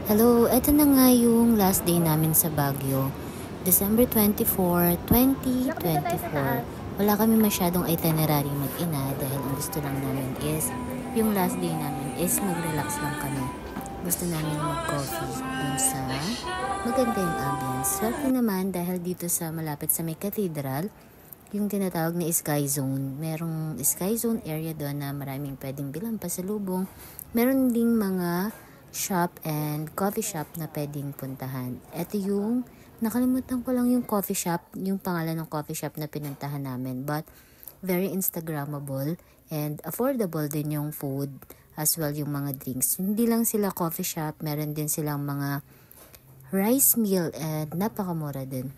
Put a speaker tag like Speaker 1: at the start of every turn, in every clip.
Speaker 1: Hello, eto na nga yung last day namin sa Baguio. December 24, 2024. Wala kami masyadong itinerary mag-ina dahil ang gusto lang namin is yung last day namin is mag-relax lang kami. Gusto namin mag-coffee dun sa maganda yung ambience. Swerte naman dahil dito sa malapit sa may cathedral, yung tinatawag na Sky Zone. Merong Sky Zone area doon na maraming pwedeng bilang pasalubong. Meron ding mga shop and coffee shop na pwedeng puntahan. Ito yung, nakalimutan ko lang yung coffee shop, yung pangalan ng coffee shop na pinuntahan namin. But, very Instagrammable and affordable din yung food as well yung mga drinks. Hindi lang sila coffee shop, meron din silang mga rice meal and napakamura din.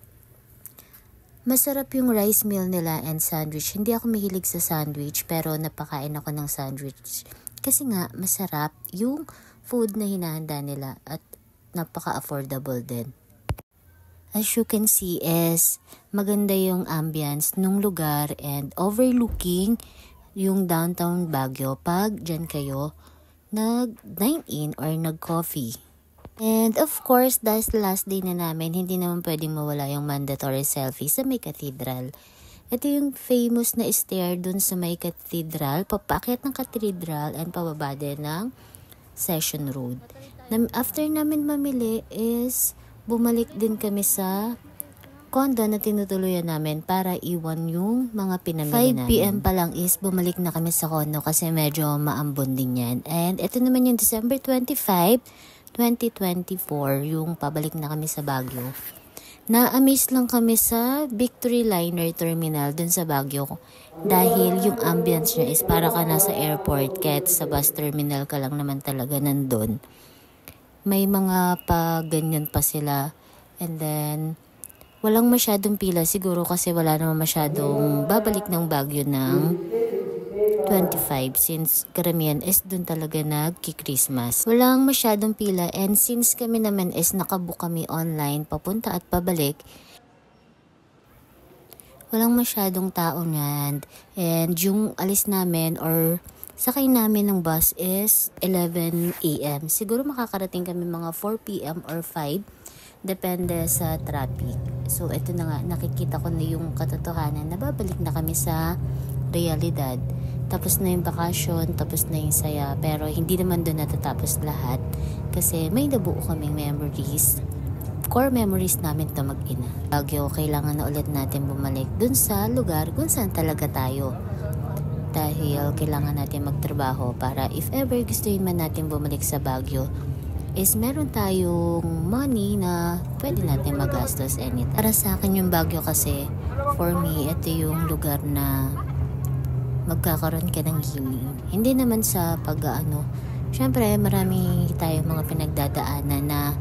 Speaker 1: Masarap yung rice meal nila and sandwich. Hindi ako mahilig sa sandwich pero napakain ako ng sandwich. Kasi nga, masarap yung food na hinahanda nila at napaka-affordable din. As you can see is maganda yung ambience nung lugar and overlooking yung downtown Baguio pag dyan kayo nag-dine-in or nag-coffee. And of course, dahil last day na namin, hindi naman pwedeng mawala yung mandatory selfie sa may cathedral. Ito yung famous na stair dun sa may cathedral, papakit ng cathedral and pababa din ng Session Road. After namin mamili is bumalik din kami sa condo na tinutuluyan namin para iwan yung mga pinamili namin. 5 p.m. pa lang is bumalik na kami sa condo kasi medyo maambon din yan. And ito naman yung December 25, 2024, yung pabalik na kami sa Baguio. Na-amaze lang kami sa Victory Liner Terminal dun sa Baguio dahil yung ambience niya is para ka nasa airport kahit sa bus terminal ka lang naman talaga nandun. May mga ganyan pa sila and then walang masyadong pila siguro kasi wala naman masyadong babalik ng Baguio ng 25 since karamihan is dun talaga nagki-Christmas. Walang masyadong pila and since kami naman is nakabook kami online papunta at pabalik, walang masyadong tao niyan. And yung alis namin or sakay namin ng bus is 11 a.m. Siguro makakarating kami mga 4 p.m. or 5 depende sa traffic. So ito na nga, nakikita ko na yung katotohanan na babalik na kami sa realidad. Tapos na yung bakasyon, tapos na yung saya. Pero hindi naman doon natatapos lahat. Kasi may nabuo kaming memories. Core memories namin to mag-ina. Baguio, kailangan na ulit natin bumalik dun sa lugar kung saan talaga tayo. Dahil kailangan natin magtrabaho para if ever gustuin man natin bumalik sa Baguio, is meron tayong money na pwede natin magastos anytime. Para sa akin yung Baguio kasi, for me, ito yung lugar na magkakaroon ka ng healing. Hindi naman sa syempre marami tayong mga pinagdadaanan na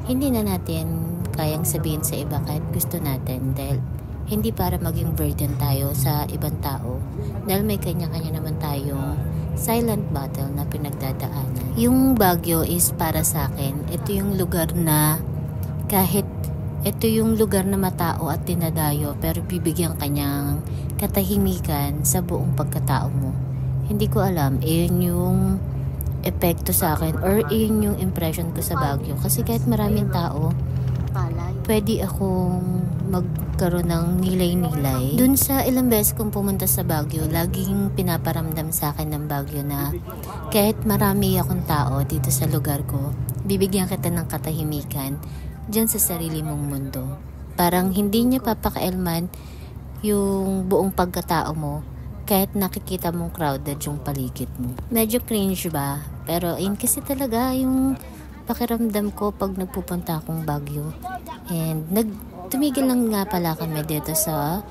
Speaker 1: hindi na natin kayang sabihin sa iba kahit gusto natin dahil hindi para maging burden tayo sa ibang tao dahil may kanya-kanya naman tayong silent battle na pinagdadaanan. Yung Baguio is para sa akin, ito yung lugar na kahit ito yung lugar na matao at dinadayo pero bibigyan kanyang katahimikan sa buong pagkatao mo. Hindi ko alam, iyon yung epekto sa akin or iyon yung impression ko sa Baguio. Kasi kahit maraming tao, pwede akong magkaroon ng nilay-nilay. Dun sa ilang beses kong pumunta sa Baguio, laging pinaparamdam sa akin ng Baguio na kahit marami akong tao dito sa lugar ko, bibigyan kita ng katahimikan dyan sa sarili mong mundo. Parang hindi niya papakailman yung buong pagkatao mo kahit nakikita mong crowded yung paligid mo. Medyo cringe ba? Pero yun kasi talaga yung pakiramdam ko pag nagpupunta akong Baguio. And tumigil lang nga pala kami dito sa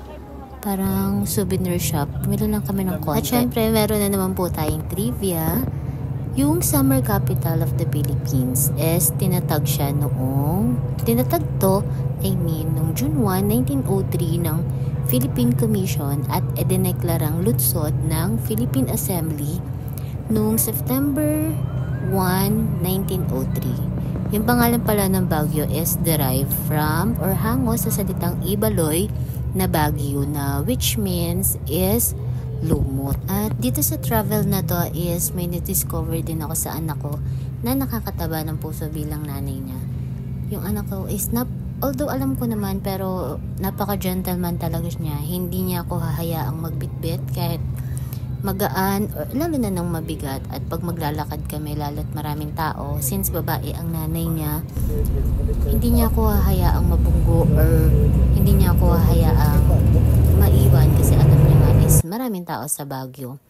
Speaker 1: parang souvenir shop. Bumili lang kami ng konti. At syempre meron na naman po tayong trivia. Yung summer capital of the Philippines is tinatag noong June 1, 1903 ng Philippine Commission at idineklarang lunsod ng Philippine Assembly noong September 1, 1903. Yung pangalan pala ng Baguio is derived from or hango sa salitang Ibaloy na Baguio na which means is lumot. At dito sa travel na to is may na-discover din ako sa anak ko na nakakataba ng puso bilang nanay niya. Yung anak ko is although alam ko naman, pero napaka-gentleman talaga niya. Hindi niya ako hahayaang magbitbit kahit magaan, or lalo na ng mabigat. At pag maglalakad kami, lalo't maraming tao, since babae ang nanay niya, hindi niya ako hahayaang mabunggo or hindi niya ako hahayaang maiwan kasi alam niya nga is maraming tao sa Baguio.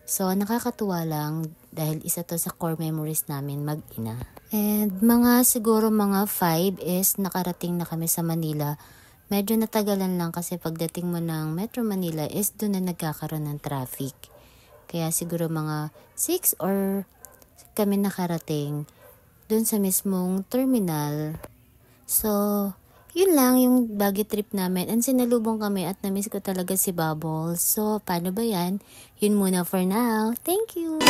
Speaker 1: So, nakakatuwa lang dahil isa to sa core memories namin mag-ina. And siguro mga 5 is nakarating na kami sa Manila. Medyo natagalan lang kasi pagdating mo ng Metro Manila is doon na nagkakaroon ng traffic. Kaya siguro mga 6 or kami nakarating doon sa mismong terminal. So, yun lang yung Baguio trip namin. And sinalubong kami at namiss ko talaga si Bubbles. So, paano ba yan? Yun muna for now. Thank you!